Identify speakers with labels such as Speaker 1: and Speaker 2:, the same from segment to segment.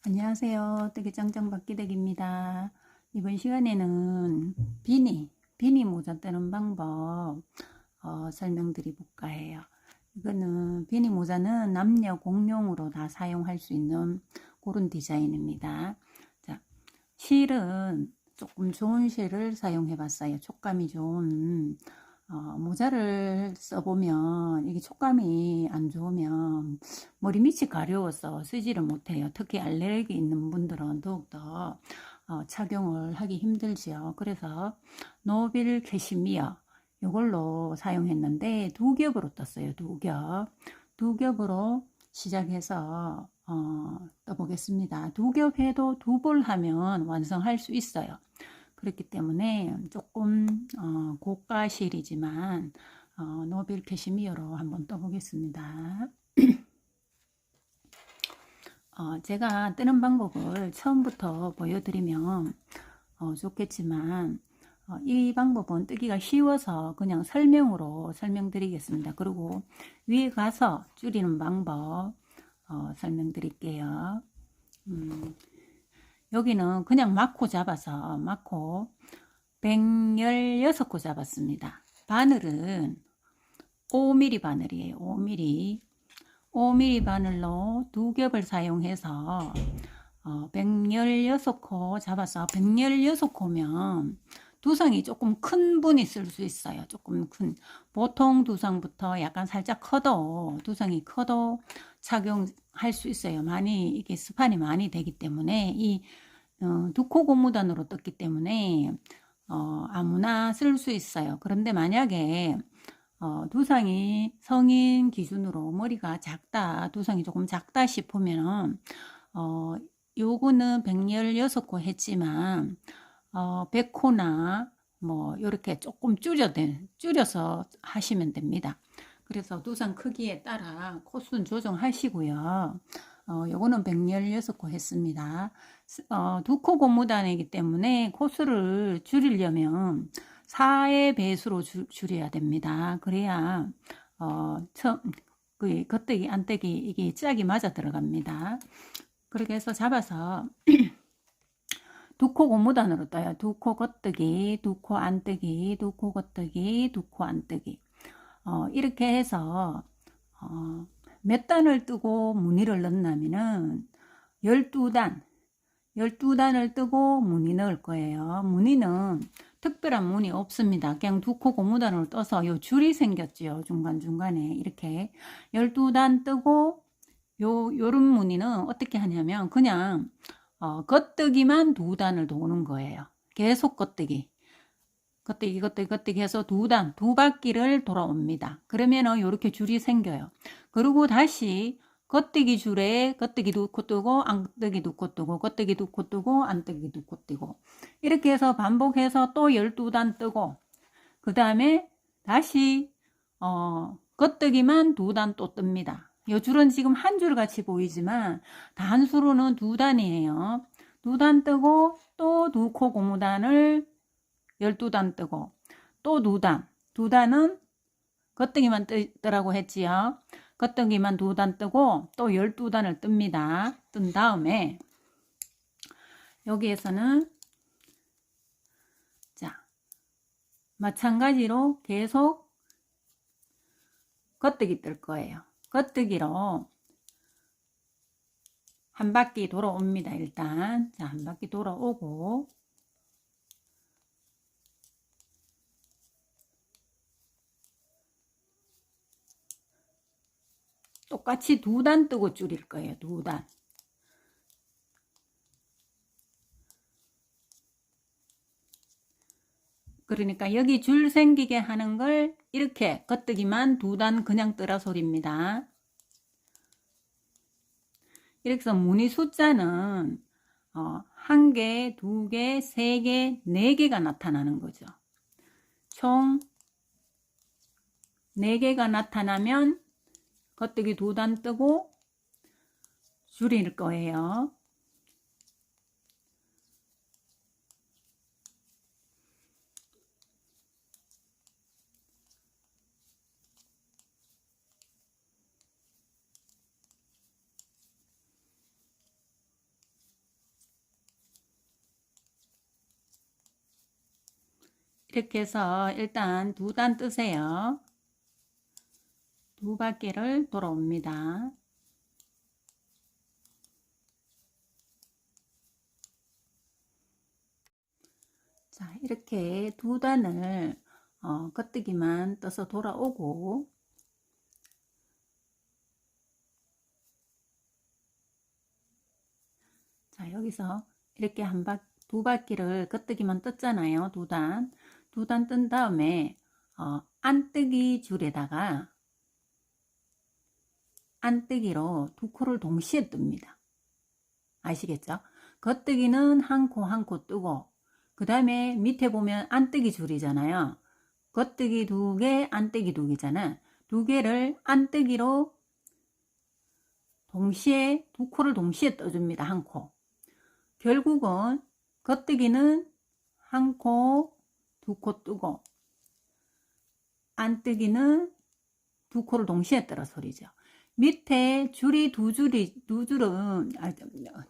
Speaker 1: 안녕하세요. 뜨개짱짱 박기댁입니다. 이번 시간에는 비니 모자 뜨는 방법 설명드려 볼까 해요. 이거는 비니 모자는 남녀 공용으로 다 사용할 수 있는 그런 디자인입니다. 자, 실은 조금 좋은 실을 사용해 봤어요. 촉감이 좋은 모자를 써보면 이게 촉감이 안 좋으면 머리 밑이 가려워서 쓰지를 못해요. 특히 알레르기 있는 분들은 더욱더 착용을 하기 힘들지요. 그래서 노빌 캐시미어 이걸로 사용했는데 두 겹으로 떴어요. 두 겹으로 시작해서 떠보겠습니다. 두 겹 해도 두 벌 하면 완성할 수 있어요. 그렇기 때문에 조금 고가실이지만 노빌 캐시미어로 한번 떠보겠습니다. 제가 뜨는 방법을 처음부터 보여드리면 좋겠지만 이 방법은 뜨기가 쉬워서 그냥 설명으로 설명드리겠습니다. 그리고 위에 가서 줄이는 방법 설명드릴게요. 여기는 그냥 마코 잡아서 마코 116코 잡았습니다. 바늘은 5mm 바늘이에요. 5mm 바늘로 두 겹을 사용해서 116코 잡아서 116코면 두상이 조금 큰 분이 쓸 수 있어요. 조금 큰 보통 두상부터 약간 살짝 커도 두상이 커도 착용할 수 있어요. 많이 이게 스판이 많이 되기 때문에 이 두코 고무단으로 떴기 때문에 아무나 쓸 수 있어요. 그런데 만약에 두상이 성인 기준으로 머리가 작다, 두상이 조금 작다 싶으면 요거는 116코 했지만 100코나 뭐 이렇게 조금 줄여서 하시면 됩니다. 그래서 두상 크기에 따라 코수는 조정하시고요. 요거는 116코 했습니다. 두 코 고무단이기 때문에 코수를 줄이려면 4의 배수로 줄여야 됩니다. 그래야 그 겉뜨기 안뜨기 이게 짝이 맞아 들어갑니다. 그렇게 해서 잡아서 두 코 고무단으로 떠요. 두 코 겉뜨기, 두 코 안뜨기, 두 코 겉뜨기, 두 코 안뜨기. 이렇게 해서 몇 단을 뜨고 무늬를 넣냐면은 12단을 뜨고 무늬 넣을 거예요. 무늬는 특별한 무늬 없습니다. 그냥 두 코 고무단으로 떠서 요 줄이 생겼죠. 중간중간에 이렇게 12단 뜨고 요런 무늬는 어떻게 하냐면 그냥 겉뜨기만 두 단을 도는 거예요. 계속 겉뜨기 해서 두 바퀴를 돌아옵니다. 그러면은 이렇게 줄이 생겨요. 그리고 다시 겉뜨기 줄에 겉뜨기 두 코 뜨고 안뜨기 두 코 뜨고 겉뜨기 두 코 뜨고 안뜨기 두 코 뜨고 이렇게 해서 반복해서 또 12단 뜨고 그 다음에 다시 겉뜨기만 두 단 또 뜹니다. 이 줄은 지금 한 줄 같이 보이지만 단수로는 두 단이에요. 두 단 뜨고 또 두 코 고무단을 12단 뜨고 또 두 단은 겉뜨기만 뜨라고 했지요. 겉뜨기만 두 단 뜨고 또 12단을 뜹니다. 뜬 다음에 여기에서는 자 마찬가지로 계속 겉뜨기 뜰 거예요. 겉뜨기로 한 바퀴 돌아옵니다. 일단 자, 한 바퀴 돌아오고 똑같이 두 단 뜨고 줄일 거예요. 두 단. 그러니까 여기 줄 생기게 하는 걸 이렇게 겉뜨기만 두 단 그냥 뜨라 소리입니다. 이렇게 해서 무늬 숫자는 한 개, 두 개, 세 개, 네 개가 나타나는 거죠. 총 4개가 나타나면 겉뜨기 두 단 뜨고 줄일 거예요. 이렇게 해서 일단 두 단 뜨세요. 두 바퀴를 돌아옵니다. 자, 이렇게 두 단을 겉뜨기만 떠서 돌아오고, 자, 여기서 이렇게 두 바퀴를 겉뜨기만 떴잖아요. 두 단. 두 단 뜬 다음에 안뜨기 줄에다가 안뜨기로 두 코를 동시에 뜹니다. 아시겠죠? 겉뜨기는 한 코 한 코 뜨고, 그 다음에 밑에 보면 안뜨기 줄이잖아요. 겉뜨기 두 개, 안뜨기 두 개잖아. 두 개를 안뜨기로 동시에 두 코를 동시에 떠줍니다. 한 코. 결국은 겉뜨기는 한 코, 두 코 뜨고, 안뜨기는 두 코를 동시에 뜨라 소리죠. 밑에 줄이 두 줄은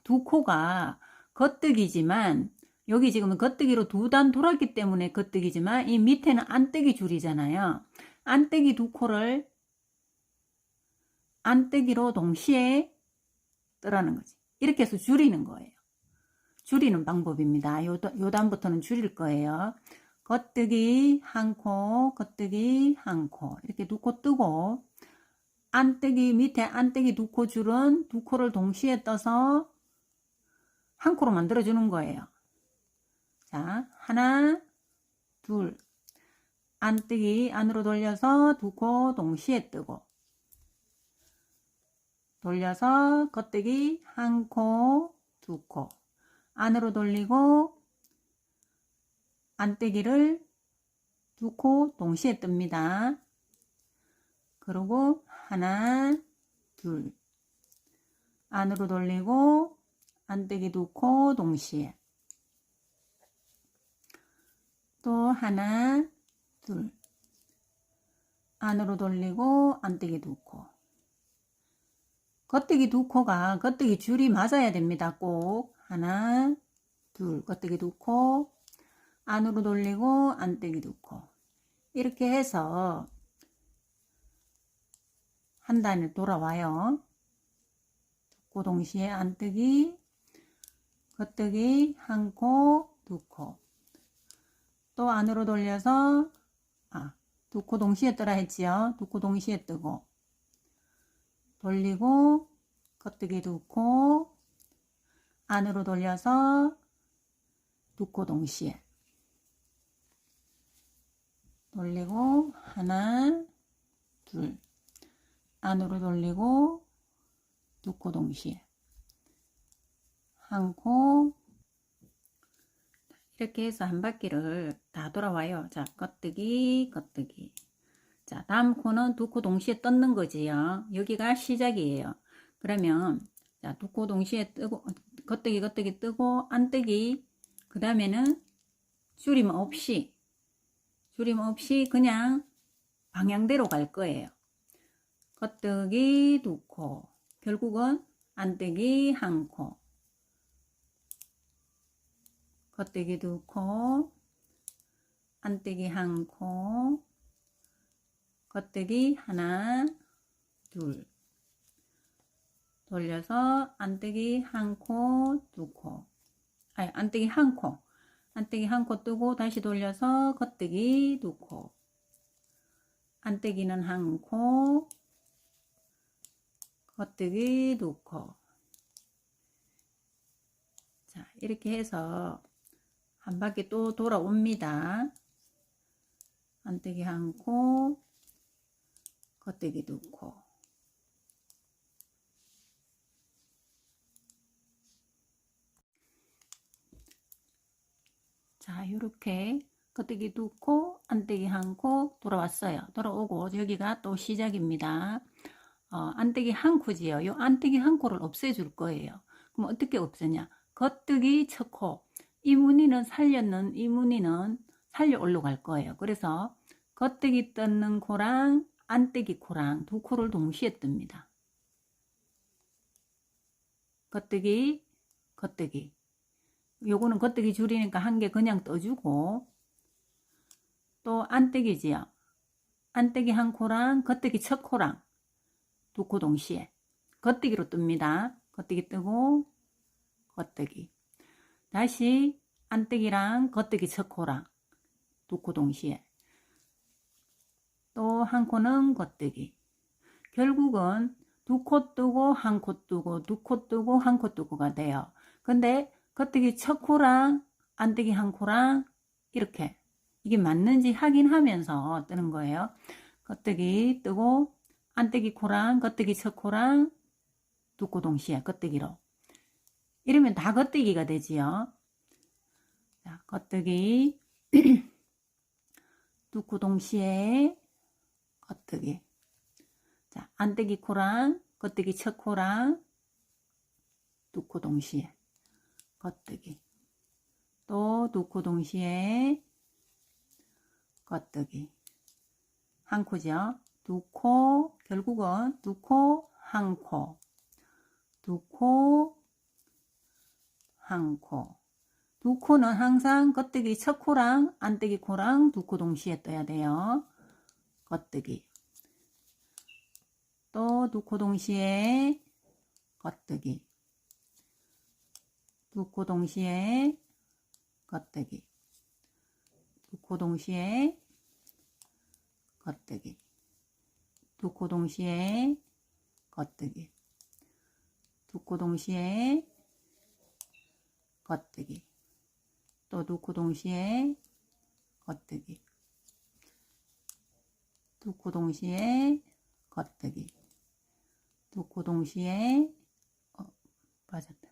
Speaker 1: 두 코가 겉뜨기지만, 여기 지금 겉뜨기로 두 단 돌았기 때문에 겉뜨기지만, 이 밑에는 안뜨기 줄이잖아요. 안뜨기 두 코를 안뜨기로 동시에 뜨라는 거지. 이렇게 해서 줄이는 거예요. 줄이는 방법입니다. 요 단부터는 줄일 거예요. 겉뜨기 한 코, 겉뜨기 한 코. 이렇게 두 코 뜨고, 안뜨기 밑에 안뜨기 두 코 줄은 두 코를 동시에 떠서 한 코로 만들어 주는 거예요. 자, 하나, 둘. 안뜨기 안으로 돌려서 두 코 동시에 뜨고, 돌려서 겉뜨기 한 코, 두 코. 안으로 돌리고 안뜨기를 두 코 동시에 뜹니다. 그리고 하나, 둘. 안으로 돌리고 안뜨기 두 코 동시에. 또 하나, 둘. 안으로 돌리고 안뜨기 두 코. 겉뜨기 두 코가 겉뜨기 줄이 맞아야 됩니다. 꼭 하나, 둘. 겉뜨기 두 코. 안으로 돌리고 안뜨기 두 코. 이렇게 해서 한 단을 돌아와요. 두 코 동시에 안뜨기, 겉뜨기 한 코, 두 코. 또 안으로 돌려서 두 코 동시에 뜨라 했지요. 두 코 동시에 뜨고 돌리고 겉뜨기 두 코, 안으로 돌려서 두 코 동시에 돌리고 하나, 둘. 안으로 돌리고 두 코 동시에 한 코. 이렇게 해서 한 바퀴를 다 돌아와요. 자, 겉뜨기, 겉뜨기. 자, 다음 코는 두 코 동시에 떴는 거지요. 여기가 시작이에요. 그러면 자, 두 코 동시에 뜨고 겉뜨기, 겉뜨기 뜨고 안뜨기. 그 다음에는 줄임 없이 그냥 방향대로 갈 거예요. 겉뜨기 두 코. 결국은 안뜨기 한 코. 겉뜨기 두 코, 안뜨기 한 코, 겉뜨기 하나, 둘. 돌려서 안뜨기 한 코, 두 코. 아니, 안뜨기 한 코. 안뜨기 한 코 뜨고 다시 돌려서 겉뜨기 두 코. 안뜨기는 한 코, 겉뜨기 두 코. 자, 이렇게 해서 한 바퀴 또 돌아옵니다. 안뜨기 한 코, 겉뜨기 두 코. 자, 이렇게 겉뜨기 두 코, 안뜨기 한 코 돌아왔어요. 돌아오고 여기가 또 시작입니다. 안뜨기 한 코지요. 요 안뜨기 한 코를 없애줄 거예요. 그럼 어떻게 없애냐? 겉뜨기 첫 코. 이 무늬는 살려 올라갈 거예요. 그래서 겉뜨기 뜯는 코랑 안뜨기 코랑 두 코를 동시에 뜹니다. 겉뜨기, 겉뜨기. 요거는 겉뜨기 줄이니까 한 개 그냥 떠주고, 또 안뜨기지요. 안뜨기 한 코랑 겉뜨기 첫 코랑 두 코 동시에 겉뜨기로 뜹니다. 겉뜨기 뜨고 겉뜨기. 다시 안뜨기랑 겉뜨기 첫 코랑 두 코 동시에 또 한 코는 겉뜨기. 결국은 두 코 뜨고 한 코 뜨고 두 코 뜨고 한 코 뜨고가 돼요. 근데 겉뜨기 첫 코랑 안뜨기 한 코랑 이렇게 이게 맞는지 확인하면서 뜨는 거예요. 겉뜨기 뜨고 안뜨기 코랑 겉뜨기 첫 코랑 두 코 동시에 겉뜨기로. 이러면 다 겉뜨기가 되지요. 자, 겉뜨기 두 코 동시에 겉뜨기. 자, 안뜨기 코랑 겉뜨기 첫 코랑 두 코 동시에 겉뜨기. 또 두 코 동시에 겉뜨기. 한 코죠. 두 코, 결국은 두 코, 한 코. 두 코, 한 코. 두 코는 항상 겉뜨기 첫 코랑 안뜨기 코랑 두 코 동시에 떠야 돼요. 겉뜨기. 또 두 코 동시에 겉뜨기. 두 코 동시에 겉뜨기. 두 코 동시에 겉뜨기. 두 코 동시에 겉뜨기. 두 코 동시에 겉뜨기. 또 두 코 동시에 겉뜨기. 두 코 동시에 겉뜨기. 두 코 동시에 빠졌다.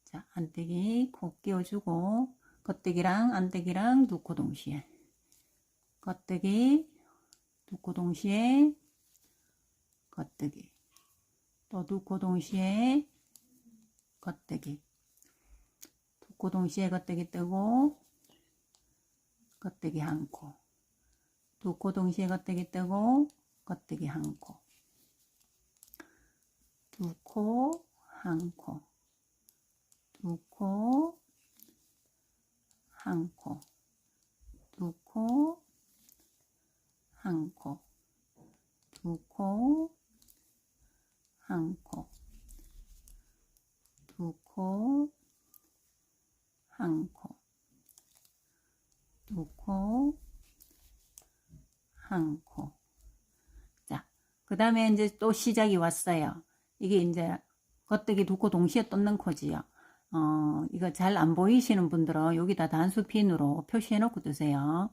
Speaker 1: 자, 안뜨기 코 끼워주고 겉뜨기랑 안뜨기랑 두 코 동시에 겉뜨기 두 코 동시에 겉뜨기. 또 두 코 동시에 겉뜨기. 두 코 동시에 겉뜨기 뜨고 겉뜨기 한 코. 두 코 동시에 겉뜨기 뜨고 겉뜨기 한 코. 두 코, 한 코. 두 코, 한 코. 두 코, 한 코. 두 코, 한 코. 두 코, 한 코. 두 코, 한 코. 자, 그 다음에 이제 또 시작이 왔어요. 이게 이제 겉뜨기 두 코 동시에 떴는 코지요. 이거 잘 안 보이시는 분들은 여기다 단수핀으로 표시해 놓고 뜨세요.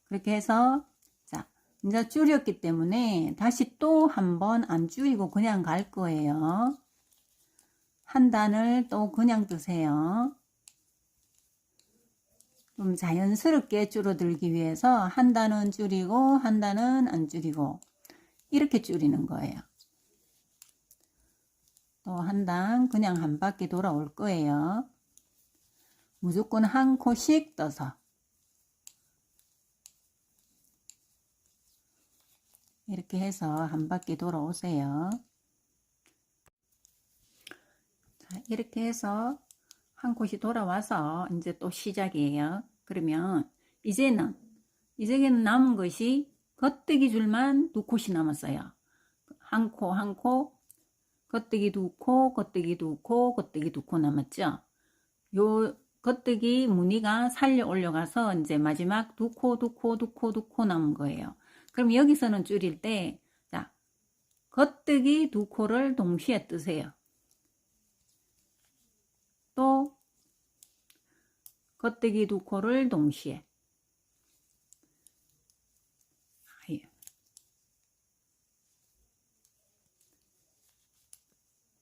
Speaker 1: 그렇게 해서, 자, 이제 줄였기 때문에 다시 또 한 번 안 줄이고 그냥 갈 거예요. 한 단을 또 그냥 뜨세요. 좀 자연스럽게 줄어들기 위해서 한 단은 줄이고 한 단은 안 줄이고 이렇게 줄이는 거예요. 또 한 단 그냥 한 바퀴 돌아올 거예요. 무조건 한 코씩 떠서 이렇게 해서 한 바퀴 돌아오세요. 자, 이렇게 해서 한 코씩 돌아와서 이제 또 시작이에요. 그러면 이제는 남은 것이 겉뜨기 줄만 두 코씩 남았어요. 한 코, 한 코, 겉뜨기 두 코, 겉뜨기 두 코, 겉뜨기 두 코 남았죠. 요 겉뜨기 무늬가 살려 올려가서 이제 마지막 두 코, 두 코, 두 코, 두 코 남은 거예요. 그럼 여기서는 줄일 때, 자, 겉뜨기 두 코를 동시에 뜨세요. 또 겉뜨기 두 코를 동시에.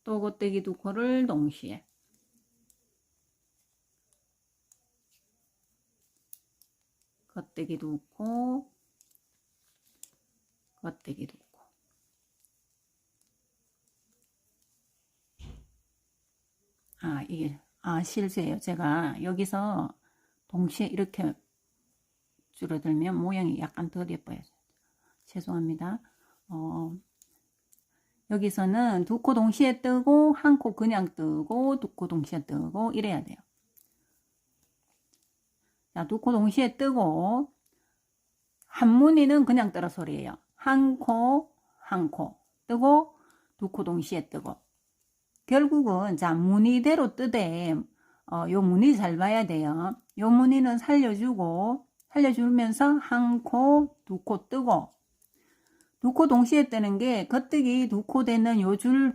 Speaker 1: 또 겉뜨기 두 코를 동시에. 겉뜨기 두 코, 겉뜨기 두 코. 이게, 실수예요. 제가 여기서 동시에 이렇게 줄어들면 모양이 약간 더 예뻐요. 죄송합니다. 여기서는 두 코 동시에 뜨고 한 코 그냥 뜨고 두 코 동시에 뜨고 이래야 돼요. 자, 두 코 동시에 뜨고 한 무늬는 그냥 뜨라 소리예요. 한 코 뜨고 두 코 동시에 뜨고. 결국은 자 무늬대로 뜨되 요 무늬 잘 봐야 돼요. 요 무늬는 살려주면서 한 코, 두 코 뜨고 두 코 동시에 뜨는 게 겉뜨기 두 코 되는 요 줄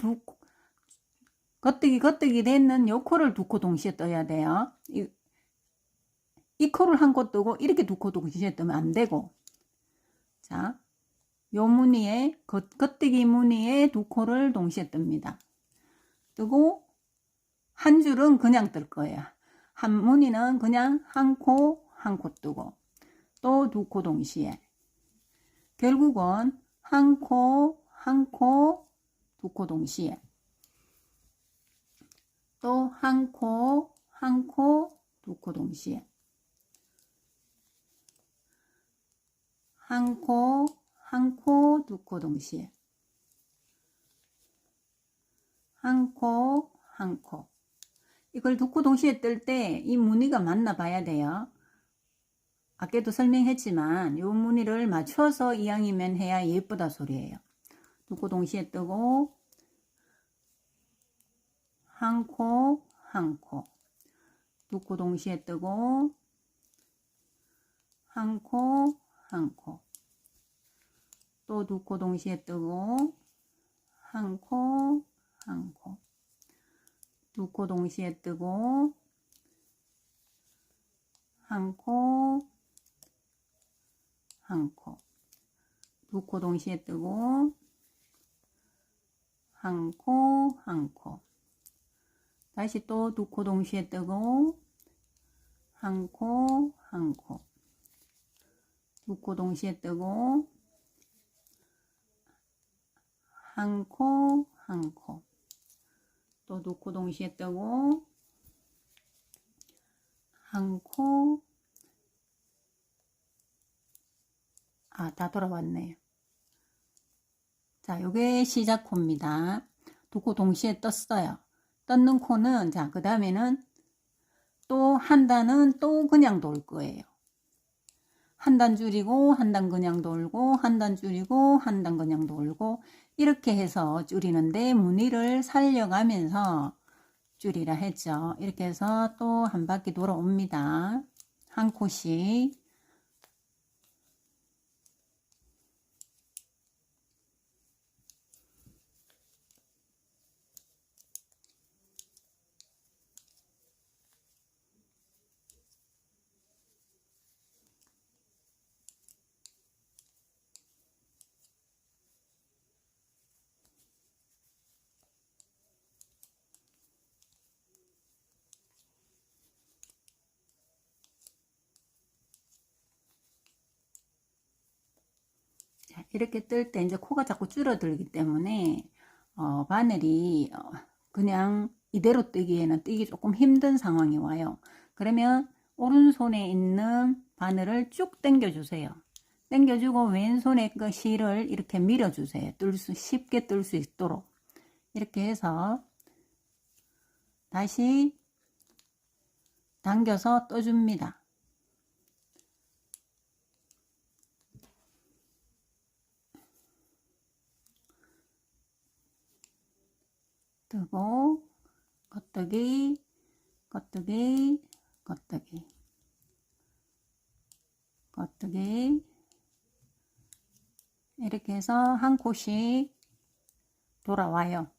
Speaker 1: 겉뜨기 되는 요 코를 두 코 동시에 떠야 돼요. 이 코를 한 코 뜨고 이렇게 두 코 동시에 뜨면 안 되고. 자, 요 무늬에 겉뜨기 무늬에 두 코를 동시에 뜹니다. 뜨고 한 줄은 그냥 뜰 거예요. 한 무늬는 그냥 한 코 뜨고 또 두 코 동시에. 결국은 한 코, 두 코 동시에. 또 한 코, 두 코 동시에. 한 코, 두 코 동시에. 한 코. 이걸 두 코 동시에 뜰 때 이 무늬가 맞나 봐야 돼요. 아까도 설명했지만 이 무늬를 맞춰서 이왕이면 해야 예쁘다 소리예요. 두 코 동시에 뜨고 한 코, 두 코 동시에 뜨고 한 코, 또 두 코 동시에 뜨고 한 코, 두 코 동시에 뜨고 한 코, 두 코 동시에 뜨고 한 코, 다시 또 두 코 동시에 뜨고 한 코, 두 코 동시에 뜨고 한 코, 또 두 코 동시에 뜨고 한 코, 다 돌아왔네요. 자, 요게 시작 코입니다. 두 코 동시에 떴어요. 떴는 코는 자, 그 다음에는 또 한 단은 또 그냥 돌 거예요. 한 단 줄이고 한 단 그냥 돌고 한 단 줄이고 한 단 그냥 돌고 이렇게 해서 줄이는데 무늬를 살려가면서 줄이라 했죠. 이렇게 해서 또 한 바퀴 돌아옵니다. 한 코씩. 이렇게 뜰 때 이제 코가 자꾸 줄어들기 때문에 바늘이 그냥 이대로 뜨기에는 뜨기 조금 힘든 상황이 와요. 그러면 오른손에 있는 바늘을 쭉 당겨 주세요. 당겨주고 왼손에 그 실을 이렇게 밀어주세요. 쉽게 뜰 수 있도록. 이렇게 해서 다시 당겨서 떠줍니다. 뜨고 겉뜨기 이렇게 해서 한 코씩 돌아와요.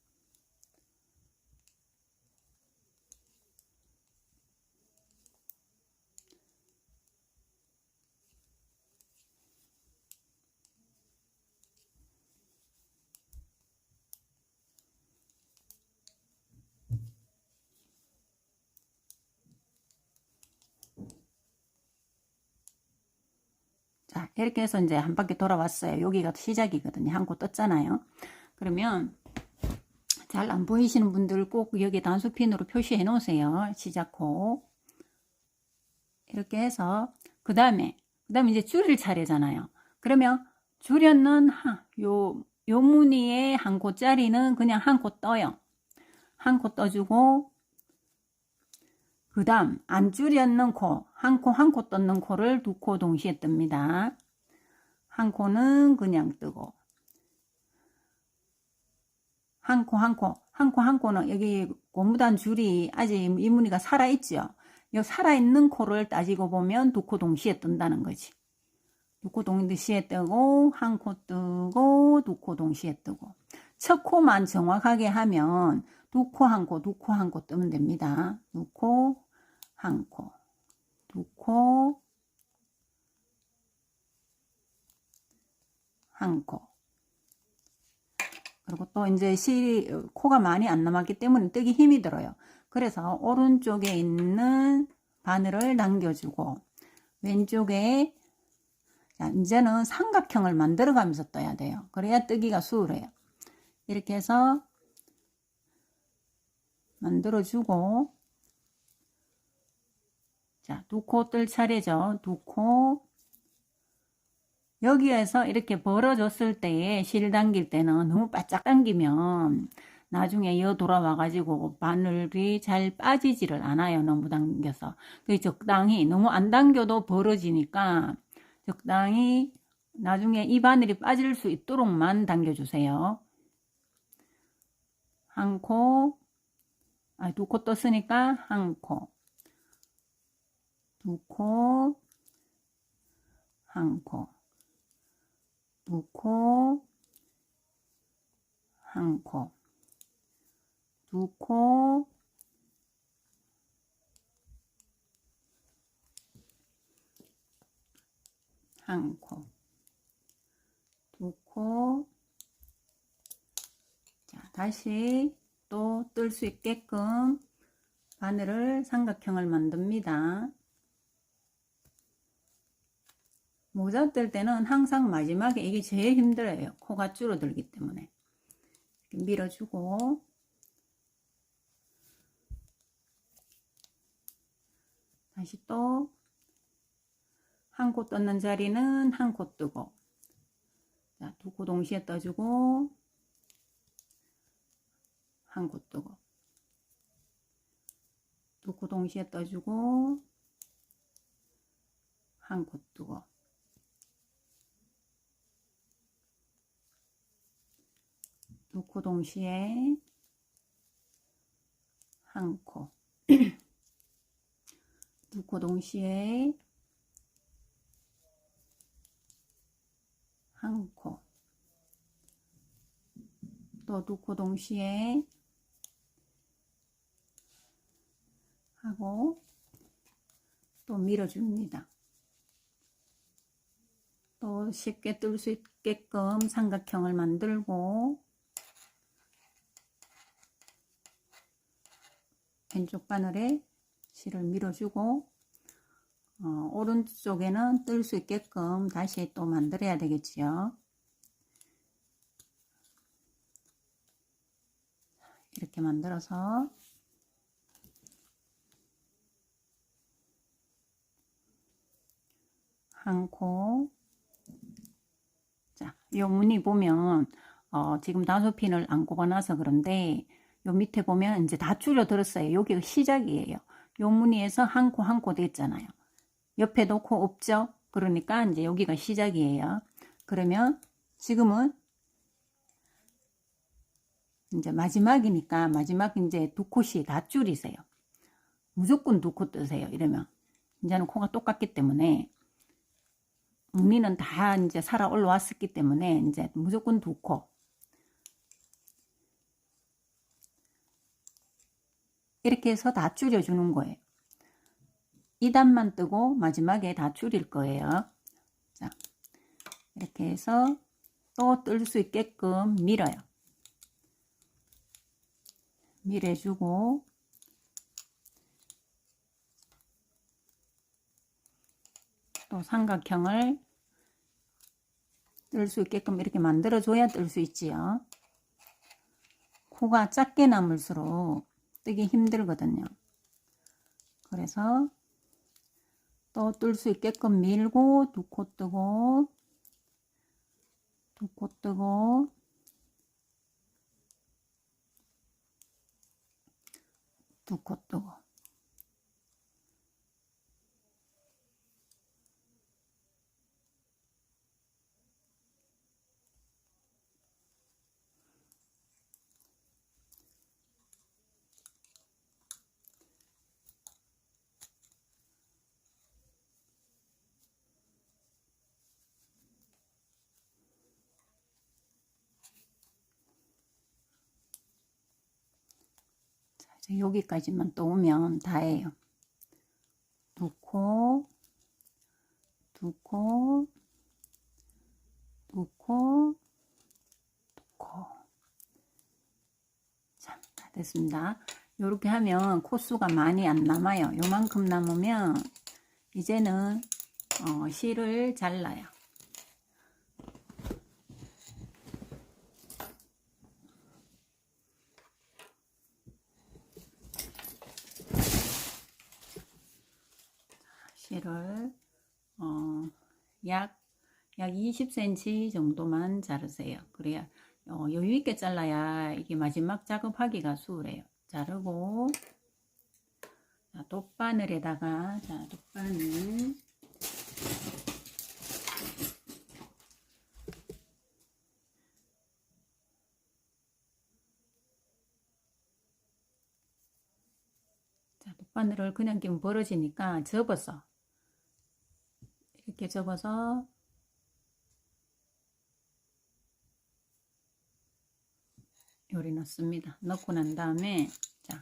Speaker 1: 자, 이렇게 해서 이제 한 바퀴 돌아왔어요. 여기가 시작이거든요. 한 코 떴잖아요. 그러면 잘 안 보이시는 분들 꼭 여기 단수핀으로 표시해 놓으세요. 시작코. 이렇게 해서 그 다음에 이제 줄일 차례잖아요. 그러면 줄였는 요 무늬에 한 코짜리는 그냥 한 코 떠요. 한 코 떠주고 그 다음 안 줄였는 코, 한 코 떴는 코를 두 코 동시에 뜹니다. 한 코는 그냥 뜨고, 한 코는 여기 고무단 줄이 아직 이 무늬가 살아있죠. 이 살아있는 코를 따지고 보면 두 코 동시에 뜬다는 거지. 두 코 동시에 뜨고, 한 코 뜨고, 두 코 동시에 뜨고. 첫 코만 정확하게 하면 두 코 한 코, 두 코 한 코 뜨면 됩니다. 두 코, 한 코, 두 코, 한 코. 그리고 또 이제 코가 많이 안 남았기 때문에 뜨기 힘이 들어요. 그래서 오른쪽에 있는 바늘을 당겨주고, 왼쪽에, 자, 이제는 삼각형을 만들어가면서 떠야 돼요. 그래야 뜨기가 수월해요. 이렇게 해서 만들어주고, 자, 두 코 뜰 차례죠. 두 코. 여기에서 이렇게 벌어졌을 때에 실 당길 때는 너무 바짝 당기면 나중에 이어 돌아와 가지고 바늘이 잘 빠지지를 않아요. 너무 당겨서. 적당히 너무 안 당겨도 벌어지니까 적당히 나중에 이 바늘이 빠질 수 있도록만 당겨주세요. 한 코, 두 코 떴으니까 한 코, 두 코, 한 코, 두 코, 한 코, 두 코, 한 코, 두 코. 자, 다시 또 뜰 수 있게끔 바늘을 삼각형을 만듭니다. 모자 뜰 때는 항상 마지막에 이게 제일 힘들어요. 코가 줄어들기 때문에. 이렇게 밀어주고, 다시 또 한 코 떴는 자리는 한 코 뜨고, 자, 두 코 동시에 떠주고, 한 코 뜨고, 두 코 동시에 떠주고, 한 코 뜨고, 두 코 동시에 한 코, 두 코 동시에 한 코, 또 두 코 동시에 하고 또 밀어줍니다. 또 쉽게 뜰 수 있게끔 삼각형을 만들고, 왼쪽 바늘에 실을 밀어주고, 오른쪽에는 뜰 수 있게끔 다시 또 만들어야 되겠지요. 이렇게 만들어서 한 코. 자, 요 무늬 보면 지금 5핀을 안 꼽아놔서 그런데 요 밑에 보면 이제 다 줄여들었어요. 여기가 시작이에요. 요 무늬에서 한 코 한 코 됐잖아요. 옆에도 코 없죠? 그러니까 이제 여기가 시작이에요. 그러면 지금은 이제 마지막이니까 마지막 이제 두 콧이 다 줄이세요. 무조건 두 코 뜨세요. 이러면 이제는 코가 똑같기 때문에 무늬는 다 이제 살아 올라왔었기 때문에 이제 무조건 두 코. 이렇게 해서 다 줄여주는 거예요. 2단만 뜨고 마지막에 다 줄일 거예요. 자, 이렇게 해서 또 뜰 수 있게끔 밀어요. 밀어주고, 또 삼각형을 뜰 수 있게끔 이렇게 만들어줘야 뜰 수 있지요. 코가 작게 남을수록 뜨기 힘들거든요. 그래서 또 뜰 수 있게끔 밀고 두 코 뜨고, 두 코 뜨고, 두 코 뜨고, 여기까지만 또 오면 다예요. 두 코, 두 코, 두 코, 두 코. 자, 다 됐습니다. 이렇게 하면 코수가 많이 안 남아요. 요만큼 남으면 이제는 실을 잘라요. 실을 약 20cm 정도만 자르세요. 그래야 여유 있게 잘라야 이게 마지막 작업하기가 수월해요. 자르고, 자, 돗바늘에다가, 자, 돗바늘. 자, 돗바늘을 그냥 끼면 벌어지니까 접어서, 이렇게 접어서, 요리 넣습니다. 넣고 난 다음에, 자,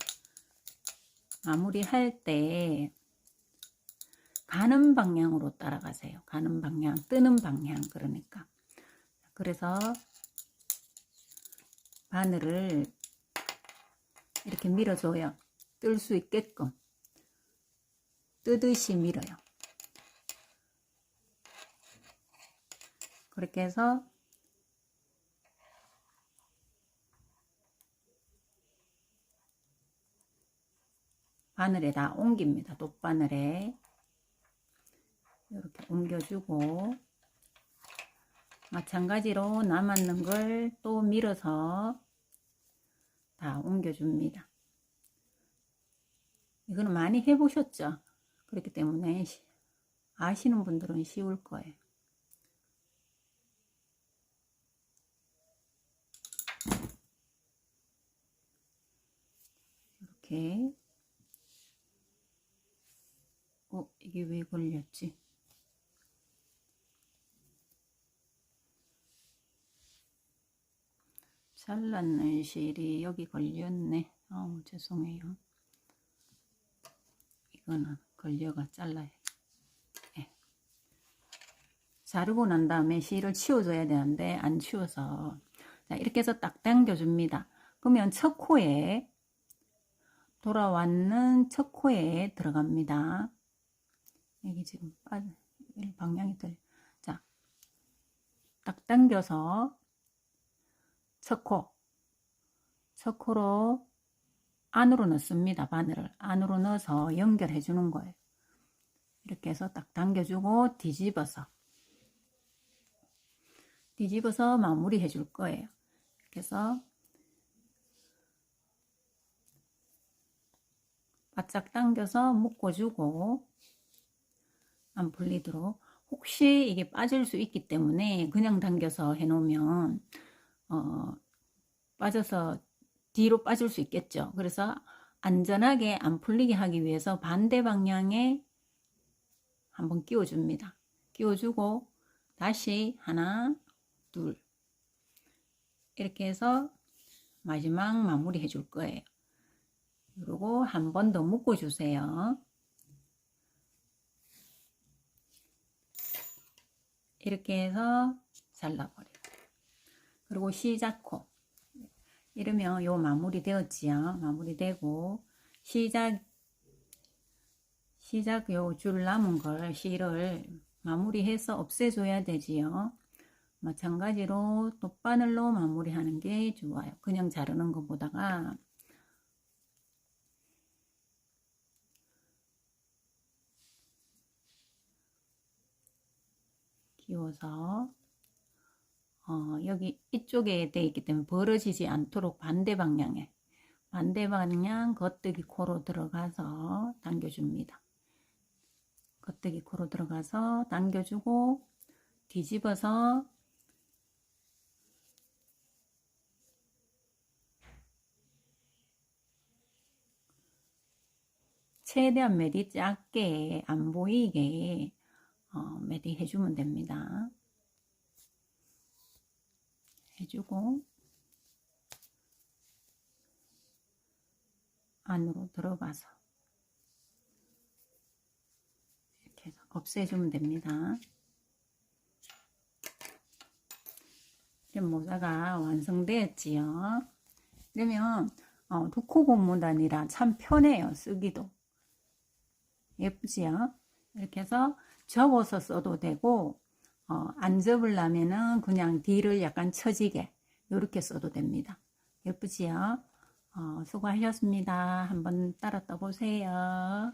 Speaker 1: 마무리 할 때, 가는 방향으로 따라가세요. 가는 방향, 뜨는 방향, 그러니까. 그래서, 바늘을 이렇게 밀어줘요. 뜰 수 있게끔. 뜨듯이 밀어요. 그렇게 해서, 바늘에다 옮깁니다. 돗바늘에 이렇게 옮겨주고, 마찬가지로 남았는 걸 또 밀어서 다 옮겨줍니다. 이거는 많이 해보셨죠? 그렇기 때문에 아시는 분들은 쉬울 거예요. 이렇게. 이게 왜 걸렸지? 잘랐는 실이 여기 걸렸네. 죄송해요. 이거는 걸려가 잘라야 돼. 네. 자르고 난 다음에 실을 치워줘야 되는데 안 치워서, 자, 이렇게 해서 딱 당겨줍니다. 그러면 첫 코에, 돌아왔는 첫 코에 들어갑니다. 여기 지금 방향이 틀려. 자, 딱 당겨서 첫 코로 안으로 넣습니다. 바늘을 안으로 넣어서 연결해 주는 거예요. 이렇게 해서 딱 당겨주고 뒤집어서 마무리 해줄 거예요. 이렇게 해서 바짝 당겨서 묶어주고, 안 풀리도록. 혹시 이게 빠질 수 있기 때문에 그냥 당겨서 해놓으면 빠져서 뒤로 빠질 수 있겠죠. 그래서 안전하게 안 풀리게 하기 위해서 반대 방향에 한번 끼워줍니다. 끼워주고 다시 하나, 둘, 이렇게 해서 마지막 마무리 해줄 거예요. 그리고 한 번 더 묶어주세요. 이렇게 해서 잘라버려요. 그리고 시작코. 이러면 요 마무리 되었지요. 마무리되고, 시작 요 줄 남은 걸 실을 마무리해서 없애줘야 되지요. 마찬가지로 돗바늘로 마무리하는 게 좋아요. 그냥 자르는 것보다가. 끼워서 여기 이쪽에 돼 있기 때문에 벌어지지 않도록 반대 방향 겉뜨기 코로 들어가서 당겨줍니다. 겉뜨기 코로 들어가서 당겨주고 뒤집어서 최대한 매디 작게 안 보이게 매디 해주면 됩니다. 해주고 안으로 들어가서 이렇게 해서 없애주면 됩니다. 이런 모자가 완성되었지요. 그러면 두코 고무단이라 참 편해요. 쓰기도 예쁘지요. 이렇게 해서 접어서 써도 되고 안 접으려면은 그냥 뒤를 약간 처지게 이렇게 써도 됩니다. 예쁘지요. 수고하셨습니다. 한번 따라 떠보세요.